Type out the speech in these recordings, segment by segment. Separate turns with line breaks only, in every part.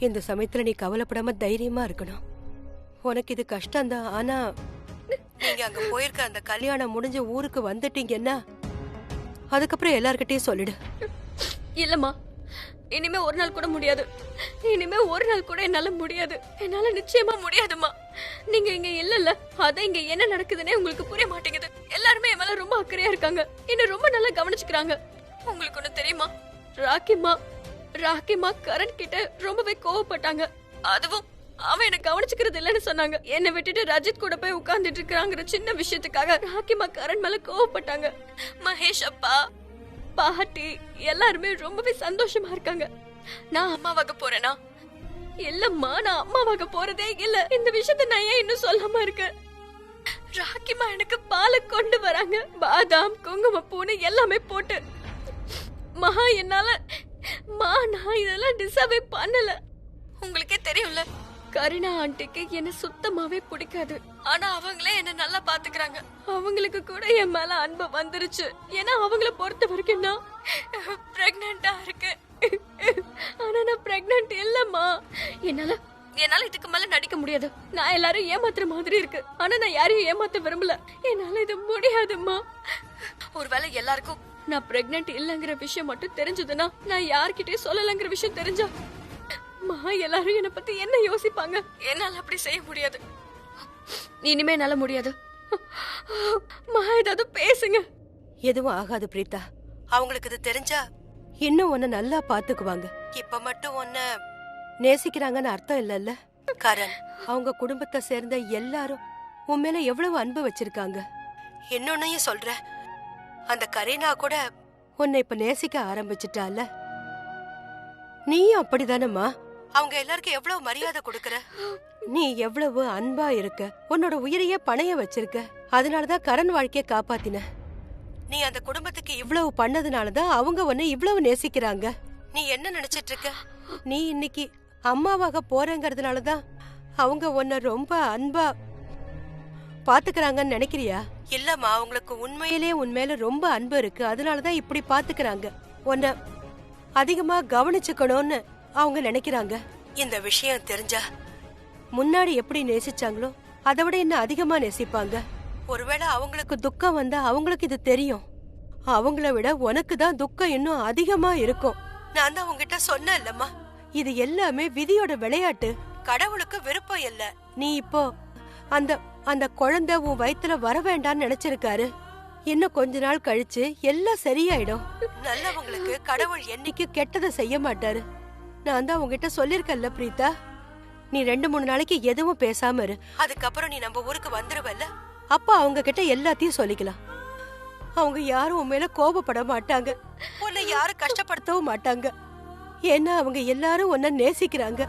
இந்த சமயத்துல நீ கவலைப்படாம தைரியமா இருக்கணும். உனக்கு இது கஷ்டம்தான். ஆனா நீங்க அங்க போயிருக்க அந்த கல்யாணம் முடிஞ்ச ஊருக்கு வந்துட்டீங்கன்னா அதுக்கப்புறம் எல்லார்கிட்டயும் சொல்லிடு.
இல்லம்மா, இனிமே ஒரு நாள் கூட முடியாது. இனிமே ஒரு நாள் கூட என்னால முடியாது. என்னால நிச்சயமா முடியாதுமா. நீங்க இங்க இல்லல்ல, அதான் இங்க என்ன நடக்குதுன்னே உங்களுக்கு புரிய மாட்டேங்குது. எல்லாருமே என் மேல ரொம்ப அக்கறையா இருக்காங்க, என்ன ரொம்ப நல்லா கவனிச்சுக்கிறாங்க. உங்களுக்கு ஒண்ணு தெரியுமா, ராக்கிமா கரண் கிட்ட ரொம்பவே கோவப்பட்டாங்க. அதுவும் அவன் என்ன கவனிச்சுக்கிறது இல்லன்னு சொன்னாங்க. என்னை விட்டுட்டு ரஜித் கூட போய் உட்கார்ந்துட்டு இருக்காங்கிற சின்ன விஷயத்துக்காக ராக்கிமா கரண் மேல கோவப்பட்டாங்க. மகேஷ் அப்பா, பாட்டி எல்லாருமே ரொம்பவே சந்தோஷமா இருக்காங்க. நான் அம்மாவாக போறேனா? இல்லம்மா, நான் அம்மாவாக போறதே இல்ல. இந்த விஷயத்த நான் ஏன் இன்னும் சொல்லாம இருக்கேன்? ராக்கிமா எனக்கு பாலை கொண்டு வராங்க, பாதாம் குங்குமப்பூன்னு எல்லாமே போட்டு. நான் இதெல்லாம் டிசர்வே பண்ணல. உங்களுக்கே தெரியும்ல, கருணா ஆண்டிக்கு என்ன சுத்தமாவே பிடிக்காது. ஆனா அவங்களே என்ன நல்லா பாத்துக்கிறாங்க. அவங்களுக்கு கூட என் மேல அன்பு வந்துருச்சு. ஏன்னா அவங்கள பொறுத்த வரைக்கும் நான் பிரெக்னண்டா இருக்கேன். ஆனா நான் பிரெக்னன்ட் இல்லம்மா. என்னால இதுக்கு மேல நடிக்க முடியாது. நான் எல்லாரும் ஏமாத்துற மாதிரி இருக்கு. ஆனா நான் யாரையும் ஏமாத்த விரும்பல. என்னால இது முடியாதும்மா. ஒருவேளை எல்லாருக்கும் நான் பிரெக்னன்ட் இல்லங்கிற விஷயம் மட்டும் தெரிஞ்சதுன்னா, நான் யார்கிட்டயும் சொல்லலங்கிற விஷயம் தெரிஞ்சா எல்லாரும் என்ன பத்தி என்ன யோசிப்பாங்க? என்னால அப்படி செய்ய முடியாது. இனிமே என்னால முடியாது. ஏதாவது பேசுங்க.
எதுவும் ஆகாது பிரீதா. அவங்களுக்கு இது தெரிஞ்சா இன்னும் உன்னை நல்லா பாத்துக்குவாங்க. இப்ப மட்டும் உன்னை நேசிக்கிறாங்கன்னு அர்த்தம் இல்லல்ல. கரண், அவங்க குடும்பத்தை சேர்ந்த எல்லாரும் உன் மேல எவ்வளவு அன்பு வச்சிருக்காங்க. இன்னொன்னையும் சொல்ற, அந்த கரீனா கூட உன்னை இப்ப நேசிக்க ஆரம்பிச்சுட்டால. நீயும் அப்படிதானம்மா. அவங்க எல்லாருக்கும் எவ்வளவு மரியாதை கொடுக்கற. நீ எவ்வளவு அன்பா இருக்க. உன்னோட உயிரையே பணைய வச்சிருக்க. அதனாலதான் கரண் வாழ்க்கைய காப்பாத்தின. நீ அந்த குடும்பத்துக்கு இவ்வளவு பண்ணதுனாலதான் அவங்க உன்னை இவ்வளவு நேசிக்கிறாங்க. நீ என்ன நினைச்சிட்டு இருக்க? நீ இன்னைக்கு அம்மாவாக போறேங்கிறதுனாலதான் அவங்க உன்னை ரொம்ப அன்பா பாத்துக்கிறாங்கன்னு நினைக்கிறியா? இல்லம்மா, அவங்களுக்கு உண்மையிலேயே உண்மையில ரொம்ப அன்பு இருக்கு. அதனாலதான் இப்படி பாத்துக்கிறாங்க. உன்னை அதிகமா கவனிச்சுக்கணும்னு அவங்க நினைக்கிறாங்க. இந்த விஷயம் தெரிஞ்சா முன்னாடி எப்படி நேசிச்சாங்களோ அதை விட இன்னும் அதிகமா நேசிப்பாங்க. ஒருவேளை அவங்களுக்கு துக்கம் வந்தா அவங்களுக்கு இது தெரியும். அவங்கள விட உனக்கு தான் துக்கம் இன்னும் அதிகமா இருக்கும். நான் தான் உங்ககிட்ட சொன்னேன் இல்லம்மா, இது எல்லாமே விதியோட விளையாட்டு. கடவுளுக்கு விருப்பம் இல்ல. நீ இப்போ அந்த அந்த குழந்தை உன் வயித்துல வர வேண்டாம்னு நினைச்சிருக்காரு. இன்னும் கொஞ்ச நாள் கழிச்சு எல்லாம் சரியாயிடும். நல்லவங்களுக்கு கடவுள் என்னைக்கு கெட்டதை செய்ய மாட்டாரு. நான் தான் உங்ககிட்ட சொல்லிருக்கல பிரீதா. நீ 2-3 நாளைக்கு எதுவும் பேசாம இரு. அதுக்கப்புறம் நீ நம்ம ஊருக்கு வந்துருவல்ல, அப்ப அவங்க கிட்ட எல்லாத்தையும் சொல்லிக்கலாம். அவங்க யாரும் உன் மேல கோபப்பட மாட்டாங்க. உன்னை யாரும் கஷ்டப்படுத்தவும் மாட்டாங்க. ஏன்னா அவங்க எல்லாரும் உன்னை நேசிக்கிறாங்க.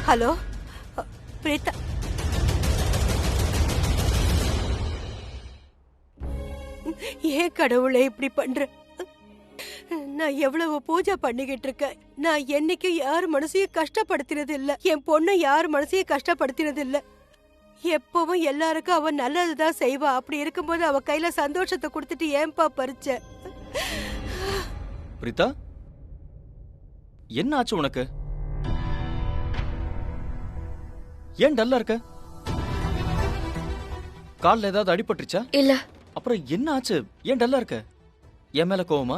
ஹலோ பிரீதா, ஏன் கடவுளை இப்படி பண்ற? நான் எவ்வளவு பூஜை பண்ணிக்கிட்டு இருக்கேன். நான் என்னைக்கும் யார் மனசையும் கஷ்டப்படுத்தினது இல்ல. என் பொண்ணு யார் மனசையும் கஷ்டப்படுத்தினது இல்ல. எப்பவும் எல்லாருக்கும் அவ நல்லதுதான் செய்வா. அப்படி இருக்கும்போது அவ கையில சந்தோஷத்தை கொடுத்துட்டு ஏன்பா பறிச்ச?
பிரீதா, என்ன ஆச்சு உனக்கு? ஏன் டல்லா இருக்க? கால்ல ஏதாவது அடிபட்டுருச்சா?
இல்ல.
அப்புறம் என்ன ஆச்சு? ஏன் டல்லா இருக்க? என் மேல கோவமா?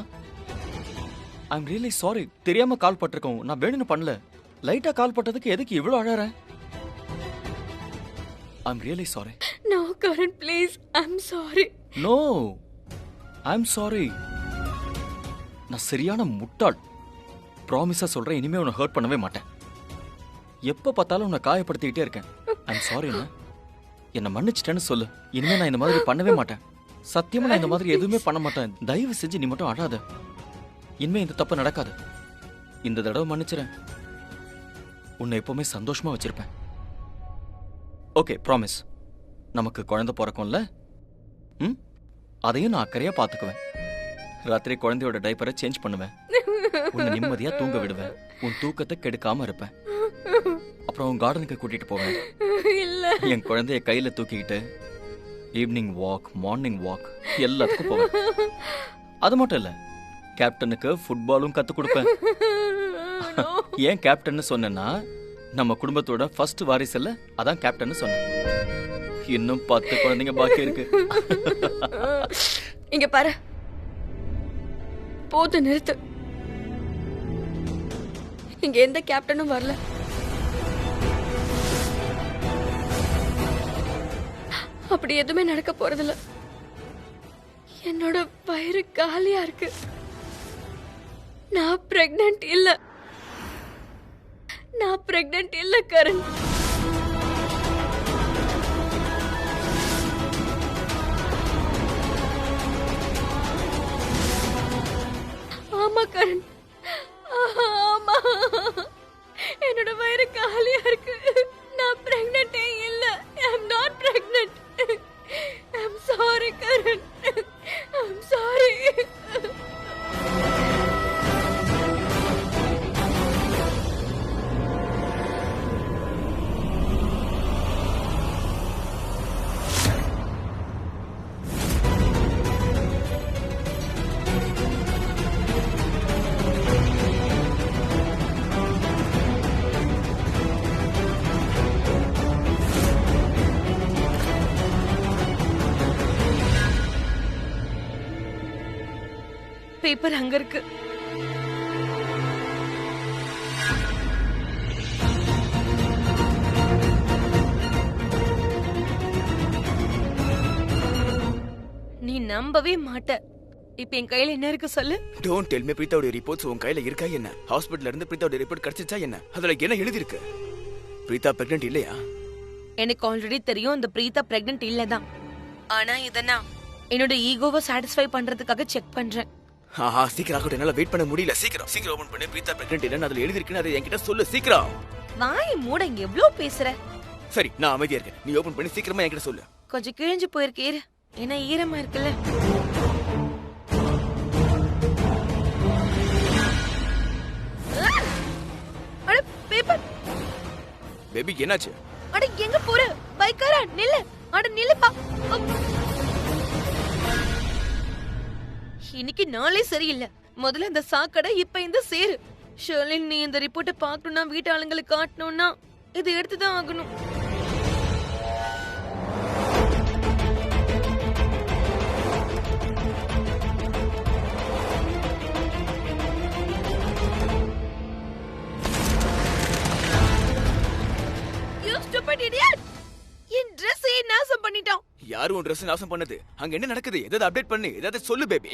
I'm really sorry. தெரியாம கால் பட்டிருக்கோம். நான் வேணும்னு பண்ணல. லைட்டா கால் பட்டதுக்கு எதுக்கு இவ்வளவு அழற? I'm really sorry.
No Karan, please. I'm sorry.
No, I'm sorry. நான் சரியான முட்டாள். ப்ராமிஸா சொல்றேன், இனிமே உன்னை ஹர்ட் பண்ணவே மாட்டேன். எப்ப பார்த்தாலும் உன்னை காயப்படுத்திக்கிட்டே இருக்கேன். I'm sorry. என்ன மன்னிச்சிட்டேன்னு சொல்லு. இனிமே நான் இந்த மாதிரி பண்ணவே மாட்டேன். சத்தியமா நான் இந்த மாதிரி எதுவுமே பண்ண மாட்டேன். தயவு செஞ்சு நீ மட்டும் அழாத. இனிமே இந்த தப்பு நடக்காது. இந்த தடவை மன்னிச்சிறேன். உன்னை எப்பவுமே சந்தோஷமா வச்சிருப்பேன். Okay, promise. நமக்கு குழந்தை பிறக்கும்ல, அதையும் நான் அக்கறையா பாத்துக்குவேன். ராத்திரி குழந்தையோட டைப்பரை சேஞ்ச் பண்ணுவேன். உன்னை நிம்மதியா தூங்க விடுவேன். உன் தூக்கத்தை கெடுக்காம இருப்பேன். அப்புறம் உன் கார்டனுக்கு கூட்டிட்டு போவேன். என் குழந்தைய கையில தூக்கிக்கிட்டு ஈவினிங் வாக், மார்னிங் வாக் எல்லாத்துக்கும் போவேன். அது மட்டும் இல்ல, கேப்டனுக்கு ஃபுட்பாலும் கத்து கொடுப்பேன். ஏன் கேப்டன் சொன்னேன்னா நம்ம குடும்பத்தோட ஃபர்ஸ்ட் வாரிசல்ல, அதான் கேப்டன் சொன்னேன். இன்னும் 10 குழந்தைங்க பாக்கி இருக்கு.
இங்க பாரு, போது நிறுத்து. இங்க எந்த கேப்டனும் வரல. அப்படி எதுவுமே நடக்க போறதில்ல. என்னோட வயிறு காலியா இருக்கு. நான் பிரெக்னன்ட் இல்ல கரண். ஆமா கரண், ஆமா, என்னோட வயிறு காலியா இருக்கு. நான் பிரெக்னன்ட்டே இல்ல. I'm not pregnant. I'm sorry Karan. I'm sorry.
Paper அங்க இருக்கு. நீ நம்பவே மாட்ட. இப்ப என் கையில என்ன இருக்கு சொல்லு.
Don't tell me. பிரீதாவோட ரிப்போர்ட்ஸ் உன் கையில இருக்கா என்ன? ஹாஸ்பிடல்ல இருந்து பிரீதாவோட ரிப்போர்ட் கிடைச்சிச்சா என்ன? அதுல என்ன எழுதி இருக்கு? பிரீதா பிரெக்னன்ட் இல்லையா?
எனக்கு ஆல்ரெடி தெரியும் இந்த பிரீதா பிரெக்னன்ட் இல்லதான். ஆனா இதனா என்னோட ஈகோவை சாட்டிஸ்ஃபை பண்றதுக்காக செக் பண்றேன்.
ஆஹா, சீக்கிரம் ஆகட்டும், என்னால வெயிட் பண்ண முடியல. சீக்கிரம் ஓபன் பண்ணு. பிரீதா பிரெக்னன்ட் இல்லன்னு அதுல எழுதி இருக்குன்னு அதை என்கிட்ட சொல்லு சீக்கிரம்.
வாய் மூட, இங்க எவ்வளவு பேசுற.
சரி, நான் அமைதியா இருக்கேன். நீ ஓபன் பண்ணி சீக்கிரமா என்கிட்ட சொல்லு.
கொஞ்சம் கிழிஞ்சு போயிருக்கு. இரு, ஏன்னா ஈரமா இருக்குல்ல. அட பேப்பர்.
பேபி என்னாச்சு?
அட எங்க போற? பைக்காரா நில்லு. அட நில்லுப்பா. இன்னைக்கு நாளே சரியில்லை. முதல்ல இந்த சாக்கடை, இப்ப இந்த சேரு. ஷர்லின், நீ இந்த ரிப்போர்ட்டை பார்க்கணும்னா, வீட்டு ஆளுங்களுக்கு காட்டணும்னா இது எடுத்துதான் ஆகணும். என் ட்ரெஸ்ஸை நாசம் பண்ணிட்டான்.
யாரு உன் ட்ரெஸ் நாசம் பண்ணது? அங்க என்ன நடக்குது? ஏதாவது அப்டேட் பண்ணு. ஏதாவது சொல்லு பேபி.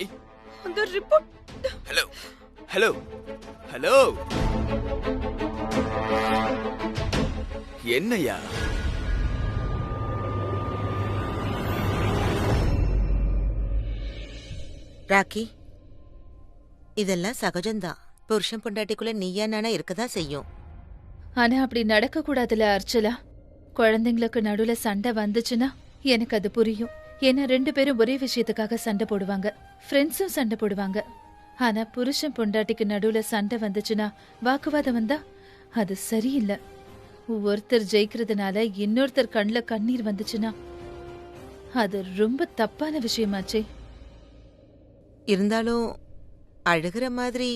அந்த ரிப்போர்ட்.
ஹலோ ஹலோ ஹலோ, என்னையா?
ராக்கி, இதெல்லாம் சகஜம்தான். புருஷன் பொண்டாட்டிக்குள்ள நீயா நானா இருக்கதான் செய்யும்.
ஆனா அப்படி நடக்க கூடாதுல அர்ச்சலா. குழந்தைங்களுக்கு நடுவுல சண்டை வந்துச்சுன்னா எனக்கு அது புரியும். ஏன்னா 2 பேரும் ஒரே விஷயத்துக்காக சண்டை போடுவாங்க, ஃப்ரெண்ட்ஸும் சண்டை போடுவாங்க. ஆனா புருஷன் பொண்டாட்டிக்கு நடுவுல சண்டை வந்துச்சுன்னா, வாக்குவாதம் வந்தா அது சரியில்லை. ஒருத்தர் ஜெயிக்கிறதுனால இன்னொருத்தர் கண்ணுல கண்ணீர் வந்துச்சுன்னா அது ரொம்ப தப்பான விஷயமாச்சே.
இருந்தாலும் அழுகிற மாதிரி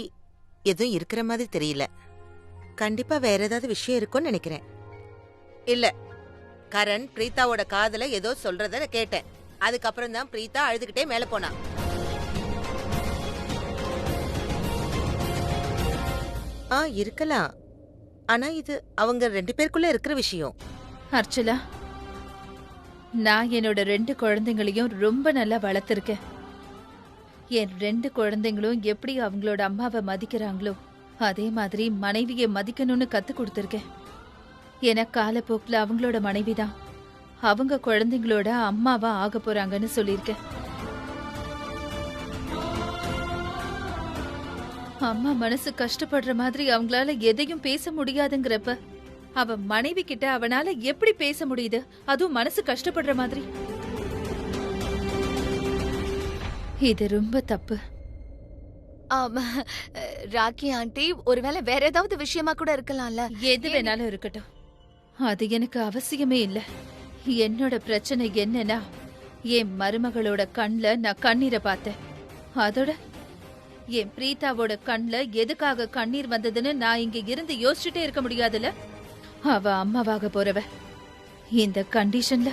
எதுவும் இருக்கிற மாதிரி தெரியல. கண்டிப்பா வேற ஏதாவது விஷயம் இருக்கும்னு நினைக்கிறேன். இல்ல, கரண் பிரீதாவோட காதுல ஏதோ சொல்றத கேட்டேன். அதுக்கப்புறம் தான் பிரீதா அழுதுகிட்டே மேல போனா. இருக்கலாம். ஆனா இது அவங்க 2 பேருக்குள்ள இருக்கிற விஷயம்.
அர்ச்சலா, நான் என்னோட 2 குழந்தைங்களையும் ரொம்ப நல்லா வளர்த்திருக்கேன். என் 2 குழந்தைங்களும் எப்படி அவங்களோட அம்மாவை மதிக்கிறாங்களோ அதே மாதிரி மனைவியை மதிக்கணும்னு கத்து கொடுத்துருக்கேன். ஏன்னா காலப்போக்கில் அவங்களோட மனைவிதான் அவங்க குழந்தைங்களோட அம்மாவா ஆக போறாங்கன்னு சொல்லியிருக்கேன். அம்மா மனசு கஷ்டப்படுற மாதிரி அவங்களால எதையும் பேச முடியாதுங்கிறப்ப அவ மனைவி கிட்ட அவனால எப்படி பேச முடியுது? அதுவும் மனசு கஷ்டப்படுற மாதிரி. இது ரொம்ப தப்பு.
ராக்கி ஆண்டி, ஒருவேளை வேற ஏதாவது விஷயமா கூட இருக்கலாம்ல.
எது வேணாலும் இருக்கட்டும், அது எனக்கு அவசியமே இல்ல. என்னோட பிரச்சனை என்னன்னா, என் மருமகளோட கண்ல நான் கண்ணீரை பார்த்தேன். அதோட என் பிரீதாவோட கண்ல எதுக்காக கண்ணீர் வந்ததுன்னு நான் இங்க இருந்து யோசிச்சுட்டே இருக்க முடியாதுல்ல. அவ அம்மாவாக போறவ இந்த கண்டிஷன்ல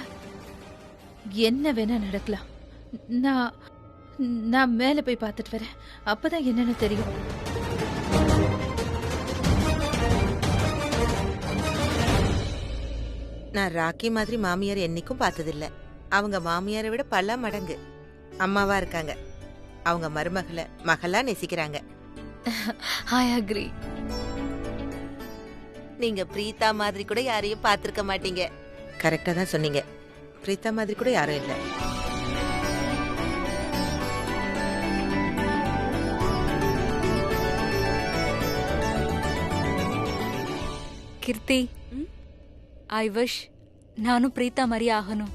என்ன வேணா நடக்கலாம். நான் நான் மேல போய் பார்த்துட்டு வரேன். அப்பதான் என்னன்னு தெரியும்.
நான் ராக்கி மாதிரி மாமியார் என்னைக்கும் பார்த்ததில்ல. அவங்க மாமியாரை விட பல மடங்கு அம்மாவா இருக்காங்க. அவங்க மருமகளை மகளா நேசிக்கிறாங்க.
I agree.
நீங்க பிரீதா மாதிரி கூட யாரையும் பார்த்திருக்க மாட்டீங்க. கரெக்டா தான் சொன்னீங்க. பிரீதா மாதிரி கூட யாரும் இல்ல.
கீர்த்தி, ஐ விஷ் நானும் பிரீதா மாதிரி ஆகணும்.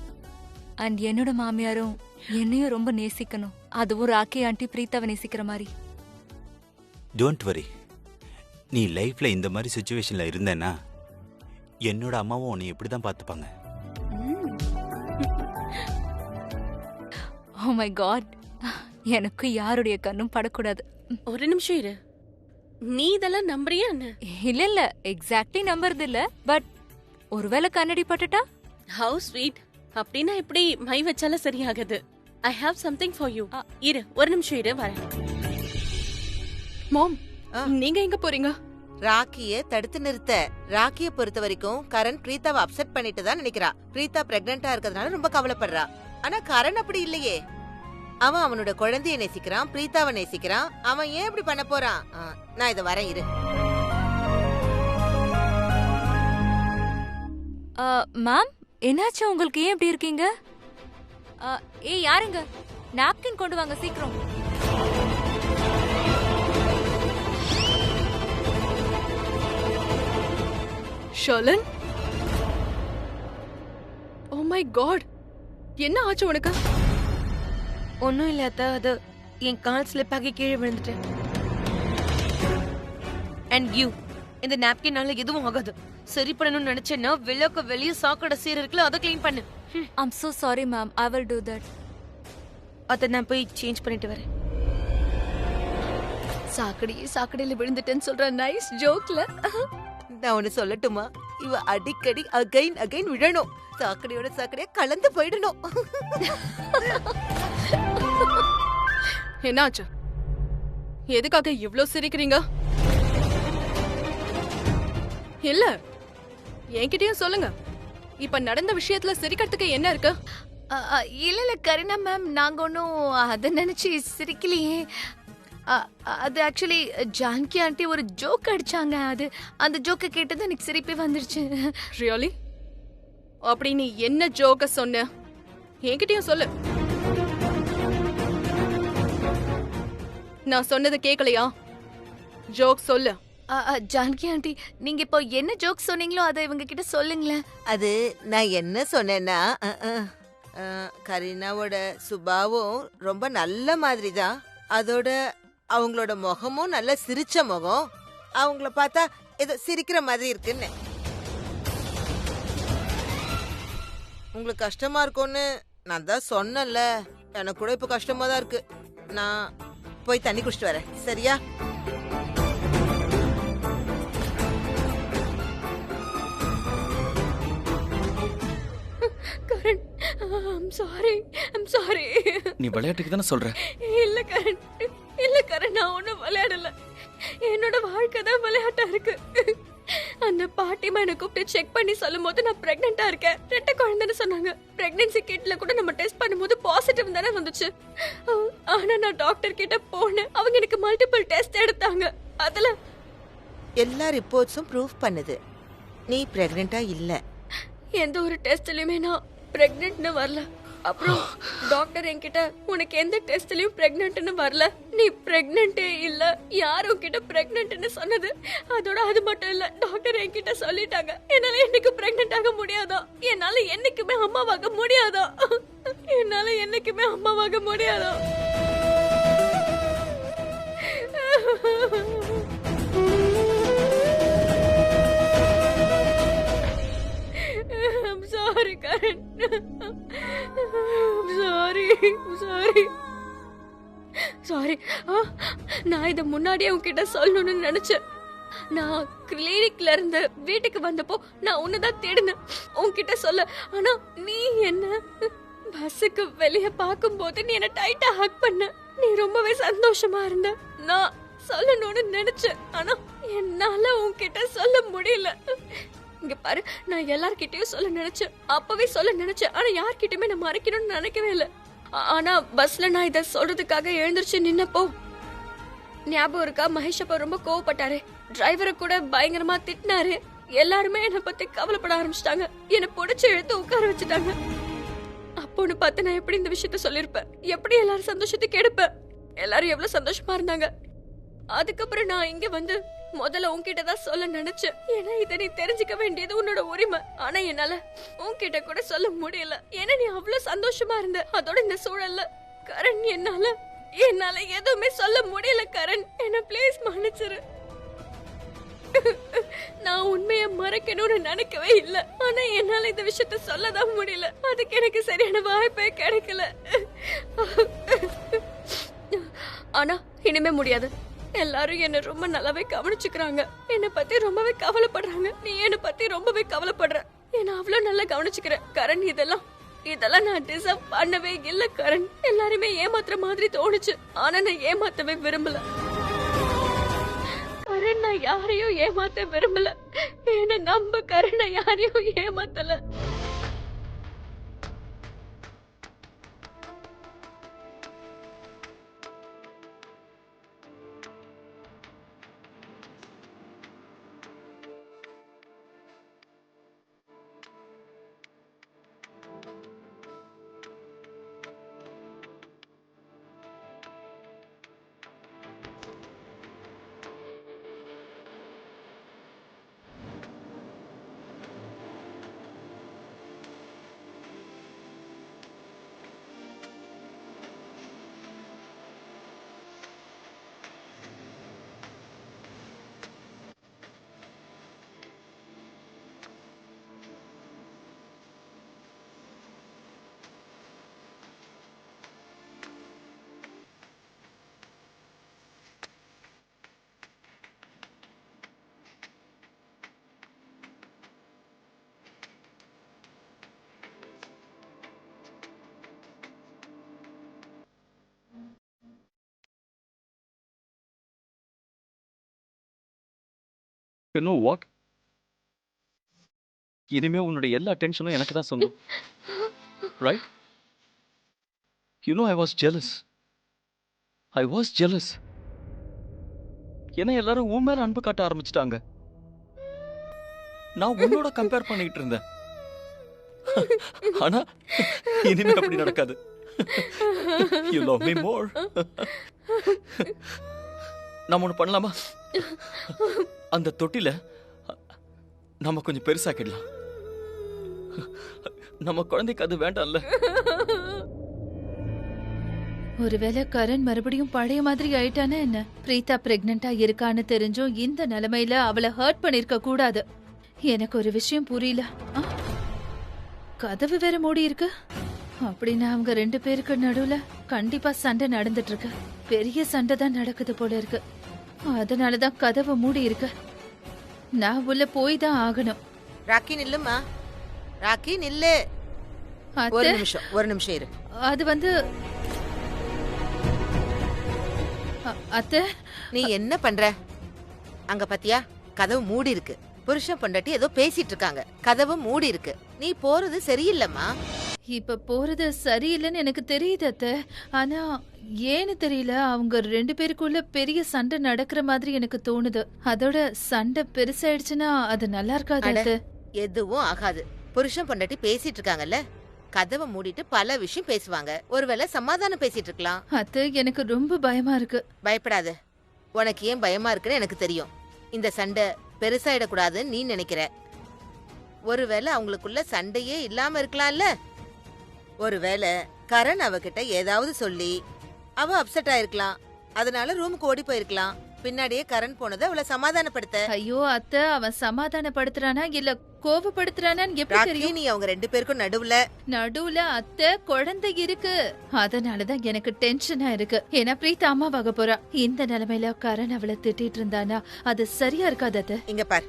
அண்ட் என்னோட மாமியாரும் என்னையும் ரொம்ப நேசிக்கணும். அதுவும் ராக்கி ஆண்டி பிரீதாவை நேசிக்கிற மாதிரி.
Don't worry. நீ லைஃப்ல இந்த மாதிரி சுச்சுவேஷன்ல இருந்தேன்னா என்னோட அம்மாவும் உன்னை எப்படி தான் பார்த்துப்பாங்க.
ஓ மை காட், எனக்கு யாருடைய கண்ணும் படக்கூடாது.
ஒரு நிமிஷம் இரு. நீ இதெல்லாம் நம்புறியா என்ன?
இல்ல இல்ல, எக்ஸாக்ட்லி நம்புறது இல்ல. பட் ஒருவேளை கண்ணடி பட்டுட்டா?
How sweet. அப்படின்னா எப்படி மை வச்சாலும் சரியாகுது. I have something for you. இரு, ஒரு நிமிஷம் இரு, வரேன். மாம், நீங்க எங்க போறீங்க?
ராக்கிய தடுத்து நிறுத்த. ராக்கிய பொறுத்த வரைக்கும் கரண் பிரீதாவை அப்செட் பண்ணிட்டு தான் நினைக்கிறா. பிரீதா பிரெக்னெண்டா இருக்கிறதுனால ரொம்ப கவலைப்படுறா. ஆனா கரண் அப்படி இல்லையே. அவன் அவனோட குழந்தைய நேசிக்கிறான், பிரீதாவை நேசிக்கிறான். அவன் ஏன் இப்படி பண்ண போறான்? நான் இத வரேன், இரு.
மேம், என்னாச்சு உங்களுக்கு? ஏன் இப்படி இருக்கீங்க? ஏய் யாருங்க, நாப்கின் கொண்டு வாங்க சீக்கிரம்.
ஷோலன், ஓ மை காட், என்ன ஆச்சு உனக்கு?
ஒன்னும் இல்லாத, அது என் கால் ஸ்லிப் ஆகி கீழே விழுந்துட்டேன். அண்ட் யூ, இந்த நாப்கின்னால எதுவும் ஆகாது. சரி பண்ணணும்னு நினைச்சேன்னா விளக்கு வெளியே சாக்கடை சீர் இருக்குல்ல, அதை கிளீன் பண்ணு.
I'm so sorry ma'am, I will do that.
அதை நான் போய் சேஞ்ச் பண்ணிட்டு வரேன்.
சாக்கடையில விழுந்துட்டேன்னு சொல்ற நைஸ் ஜோக்ல.
நான் ஒன்னு சொல்லட்டுமா? இவ அடிக்கடி அகைன் விழணும். சாக்கடையோட சாக்கடையா கலந்து போயிடணும்.
என்னாச்சு? எதுக்காக இவ்ளோ சிரிக்கிறீங்க? இல்ல, என்கிட்டயும் சொல்லுங்க. இப்ப நடந்த விஷயத்துல சிரிக்கிறதுக்கு என்ன இருக்கு?
இல்ல கரீனா மேம், நாங்க ஒன்னும் அத நினைச்சு சிரிக்கலையே. அது ஆக்சுவலி ஜான்கி ஆண்டி ஒரு ஜோக் அடிச்சாங்க. அது அந்த ஜோக்க கேட்டது எனக்கு சிரிப்பே வந்துருச்சு.
ரியலி? அப்படி நீ என்ன ஜோக்க சொன்ன? என்கிட்டயும் சொல்லு. நான் சொன்னது கேக்கலையா? ஜோக் சொல்லு.
ஜான்கி ஆண்டி, நீங்க இப்போ என்ன ஜோக் சொன்னீங்களோ அதை இவங்க கிட்ட சொல்லுங்களேன்.
அது நான் என்ன சொன்னேன்னா, கரீனாவோட சுபாவும் ரொம்ப நல்ல மாதிரி தான். அதோட அவங்களோட முகமும் நல்ல சிரிச்ச முகம். அவங்கள பார்த்தா ஏதோ சிரிக்கிற மாதிரி இருக்குன்னு. உங்களுக்கு கஷ்டமா இருக்கும்னு நான் தான் சொன்னேன்ல. எனக்கு கூட இப்ப கஷ்டமா தான் இருக்கு. நான் போய் தண்ணி குடிச்சிட்டு வரேன், சரியா?
Karan, I'm sorry.
நீ விளையாட்டுக்கு தானே சொல்ற?
இல்ல கரண், நான் ஒண்ணும் விளையாடல. என்னோட வாழ்க்கை தான் விளையாட்டா இருக்கு. அந்த பாட்டிமா என்ன கூப்பிட்டு செக் பண்ணி சொல்லும் போது நான் பிரெக்னெண்டா இருக்கேன், 2 குழந்தைன்னு சொன்னாங்க. பிரெக்னன்சி கிட்ல கூட நம்ம டெஸ்ட் பண்ணும்போது பாசிட்டிவ் தானே வந்துச்சு. ஆனா நான் டாக்டர் கிட்ட போனேன். அவங்க எனக்கு மல்டிபிள் டெஸ்ட் எடுத்தாங்க. அதுல
எல்லா ரிப்போர்ட்ஸும் ப்ரூஃப் பண்ணுது நீ பிரெக்னெண்டா இல்ல.
எந்த ஒரு டெஸ்ட்லயுமே நான் பிரெக்னென்ட்னு வரல. அப்புறம் டாக்டர் என்கிட்ட உனக்கு எந்த டெஸ்ட்லயும் பிரெக்னென்ட்னு வரல, நீ பிரெக்னென்ட்டே இல்ல, யாரும் கிட்ட பிரெக்னென்ட்னு சொன்னது. அதோட அது மட்டும் இல்ல, டாக்டர் என்கிட்ட சொல்லிட்டாங்க என்னால என்னைக்கு பிரெக்னென்ட் ஆக முடியாதோ, என்னால என்னைக்குமே அம்மாவாக முடியாதோ, என்னால என்னைக்குமே அம்மாவாக முடியாதோ. I'm sorry, Karan. I'm sorry. நான் இத முன்னாடியே உன்கிட்ட சொல்லணும்னு நினைச்சேன். நான் கிளினிக்ல இருந்து வீட்டுக்கு வந்தப்போ நான் உன்னதான் தேடினேன் உன்கிட்ட சொல்ல. ஆனா நீ என்ன பஸ்ஸுக்கு வெளிய பாக்கும்போது நீ என்ன டைட்டா ஹக் பண்ண. நீ ரொம்பவே சந்தோஷமா இருந்த. நான் சொல்லணும்னு நினைச்சேன். ஆனா என்னால உன்கிட்ட சொல்ல முடியல. இங்க பாரு, நான் எல்லார்கிட்டயும் சொல்ல நினைச்சேன். அப்பவே சொல்ல நினைச்சேன். ஆனா யார்கிட்டயுமே நான் மறைக்கணும்னு நினைக்கவே இல்லை. ஆனா பஸ்ல நான் இத சொல்றதுக்காக எழுந்திருச்சு நின்னப்போ ஞாபகம் இருக்கா, மகேஷ் அப்பா ரொம்ப கோவப்பட்டாரு. டிரைவரை கூட பயங்கரமா திட்டினாரு. எல்லாருமே என்ன பத்தி கவலைப்பட ஆரம்பிச்சிட்டாங்க. என்ன புடிச்சு இழுத்து உட்கார வச்சுட்டாங்க. அப்போன்னு பார்த்து நான் எப்படி இந்த விஷயத்த சொல்லிருப்பேன்? எப்படி எல்லாரும் சந்தோஷத்துக்கு எடுப்பேன்? எல்லாரும் எவ்வளவு சந்தோஷமா இருந்தாங்க. அதுக்கப்புறம் நான் இங்க வந்து முதல்ல உன்கிட்டதான் சொல்ல நினைச்சேன். ஏன்னா இதை நீ தெரிஞ்சுக்க வேண்டியது உன்னோட உரிமை. ஆனா என்னால உன்கிட்ட கூட சொல்ல முடியல. ஏன்னா நீ அவ்வளவு சந்தோஷமா இருந்த. அதோட இந்த சூழல்ல கரண் என்னால எதுவுமே சொல்ல முடியல. கரண், என்ன ப்ளீஸ் மன்னிச்சிரு. நான் உண்மையை மறைக்கணும்னு நினைக்கவே இல்ல. ஆனா என்னால இந்த விஷயத்த சொல்லதான் முடியல. அதுக்கு எனக்கு சரியான வாய்ப்பே கிடைக்கல. ஆனா இனிமே முடியாது. எல்லாரும் என்ன ரொம்ப நல்லாவே கவனிச்சுக்கிறாங்க. என்ன பத்தி ரொம்பவே கவலைப்படுறாங்க. நீ என்ன பத்தி ரொம்பவே கவலைப்படுற. என்ன அவ்வளவு நல்லா கவனிச்சுக்கிற. கரண், இதெல்லாம் நான் டிசர்வ் பண்ணவே இல்ல. கரண், எல்லாருமே ஏமாத்துற மாதிரி தோணுச்சு. ஆனா நான் ஏமாத்தவே விரும்பல. கரண், நான் யாரையும் ஏமாத்த விரும்பல. என்ன நம்ப கரண், நான் யாரையும் ஏமாத்தல.
You know what? இனிமே உன்னோட எல்லா டென்ஷனும் எனக்கு தான் சொந்தம். Right? You know I was jealous. ஏன்னா எல்லாரும் உன் மேல அன்பு காட்ட ஆரம்பிச்சிட்டாங்க. நான் உன்னோட கம்பேர் பண்ணிட்டு இருந்தேன். ஆனா இனிமே அப்படி நடக்காது. You love me more. நம்ம ஒண்ணு பண்ணலாமா? அந்த தொட்டில நம்ம கொஞ்சம் பெருசாக்கிடலாம். நம்ம குழந்தைக்கு அது வேண்டாம்ல.
ஒருவேளை கரண் மறுபடியும் பழைய மாதிரி ஆயிட்டானே என்ன? பிரீதா பிரெக்னண்டா இருக்கான்னு தெரிஞ்சும் இந்த நிலைமையில அவளை ஹர்ட் பண்ணிருக்க கூடாது. எனக்கு ஒரு விஷயம் புரியல. கதவு வேற மூடி இருக்கு. அப்படின்னா அவங்க 2 பேருக்கு நடுவுல கண்டிப்பா சண்டை நடந்துட்டு இருக்கு. பெரிய சண்டை தான் நடக்குது போல இருக்கு. அதனாலதான் கதவு மூடி இருக்கு. நான் உள்ள போய் தான் ஆகணும்.
ராக்கி நில்லுமா, ராக்கி நில்லு. ஒரு நிமிஷம் இரு.
அது வந்து அத்தை,
நீ என்ன பண்ற அங்க? பாத்தியா, கதவு மூடி இருக்கு. புருஷன் பொண்டாட்டி ஏதோ பேசிட்டு இருக்காங்க. கதவு மூடி இருக்கு. நீ போறது சரியில்லைம்மா.
இப்ப போறது சரியில்லைன்னு எனக்கு தெரியுது அத்தை. ஆனா ஏன்னு தெரியல, அவங்க 2 பேருக்குள்ள பெரிய சண்டை நடக்கிற மாதிரி எனக்கு தோணுது. அதோட சண்டை பெருசாயிடுச்சுன்னா அது நல்லா இருக்காது அத்தை.
எதுவும் ஆகாது. புருஷன் பொண்டாட்டி பேசிட்டு இருக்காங்கல்ல, கதவை மூடிட்டு பல விஷயம் பேசுவாங்க. ஒருவேளை சமாதானம் பேசிட்டு இருக்கலாம்.
அத்தை, எனக்கு ரொம்ப பயமா இருக்கு.
பயப்படாத. உனக்கு ஏன் பயமா இருக்குன்னு எனக்கு தெரியும். இந்த சண்டை பெருசாயிடக்கூடாதுன்னு நீ நினைக்கிற. ஒருவேளை அவங்களுக்குள்ள சண்டையே இல்லாம இருக்கலாம்ல. ஒருவேளை கரண் அவகிட்ட ஏதாவது சொல்லி அவ அப்செட் ஆயிருக்கலாம். அதனால ரூமுக்கு ஓடி போயிருக்கலாம். பின்னாடியே கரண் போனது அவளை சமாதானப்படுத்த.
ஐயோ அத்தை, அவன் சமாதானப்படுத்துறானா இல்ல கோவப்படுத்துறானான்னு எப்படி
ராக்கி
தெரியும்?
நீ அவங்க 2 பேருக்கும்
நடுவுல அத்தை குழந்தை இருக்கு. அதனாலதான் எனக்கு டென்ஷனா இருக்கு. ஏன்னா பிரீத்தா அம்மாவாக போறா. இந்த நிலைமையில கரண் அவளை திட்டிட்டு இருந்தானா அது சரியா இருக்காது அத்தை.
இங்க பார்,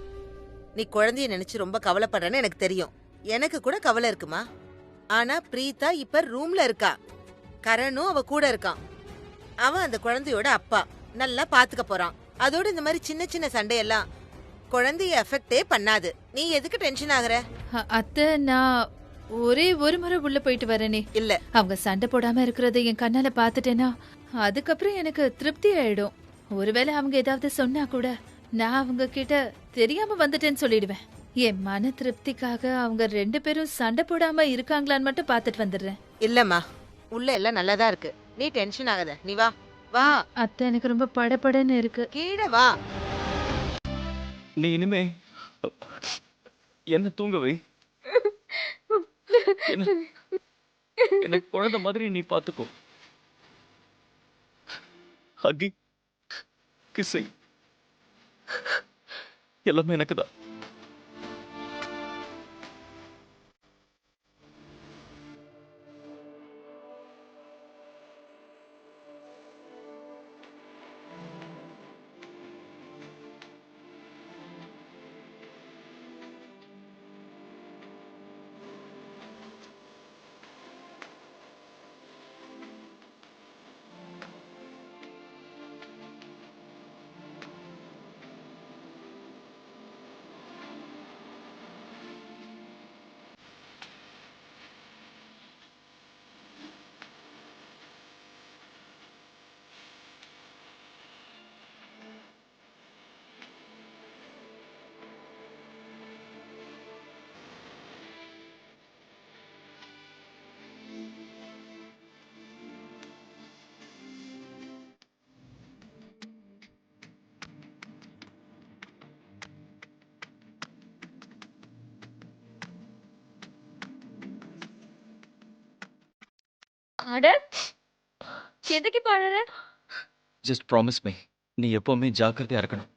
நீ குழந்தைய நினைச்சு ரொம்ப கவலைப்படுறன்னு எனக்கு தெரியும். எனக்கு கூட கவலை இருக்குமா. ஆனா பிரீத்தா இப்ப ரூம்ல இருக்கா. கரணும் அவ கூட இருக்கான். அவன் அந்த குழந்தையோட அப்பா, நல்லா பாத்துக்க போறான். அதோட இந்த மாதிரி சின்ன சின்ன சண்டையெல்லாம் குழந்தைய எஃபெக்டே பண்ணாது. நீ எதுக்கு டென்ஷன் ஆகுற?
அத்தை நான் ஒரே ஒரு முறை உள்ள போயிட்டு வரேனே.
இல்ல,
அவங்க சண்டை போடாம இருக்கிறத என் கண்ணால பாத்துட்டேனா அதுக்கப்புறம் எனக்கு திருப்தி ஆயிடும். ஒருவேளை அவங்க ஏதாவது சொன்னா கூட நான் அவங்க கிட்ட தெரியாம வந்துட்டேன்னு சொல்லிடுவேன். என் மன திருப்திக்காக அவங்க 2 பேரும் சண்டை போடாம இருக்காங்களான்னு மட்டும் பாத்துட்டு வந்துடுறேன்.
இல்லம்மா, உள்ள எல்லாம் நல்லாதான் இருக்கு. நீ டென்ஷன் ஆகாத. நீ வா வா.
அத்தை எனக்கு ரொம்ப படபடன்னு இருக்கு.
கீழே வா.
நீ இனிமே என்ன தூங்க வை. எனக்கு குழந்தை மாதிரி நீ பாத்துக்கோ. ஹக்கி, கிஸ்ஸிங் எல்லாமே எனக்கு தான்.
அட எதுக்கு பாடுற?
ஜஸ்ட் ப்ராமிஸ் மீ, நீ எப்பவுமே ஜாக்கிரதையா இருக்கணும்.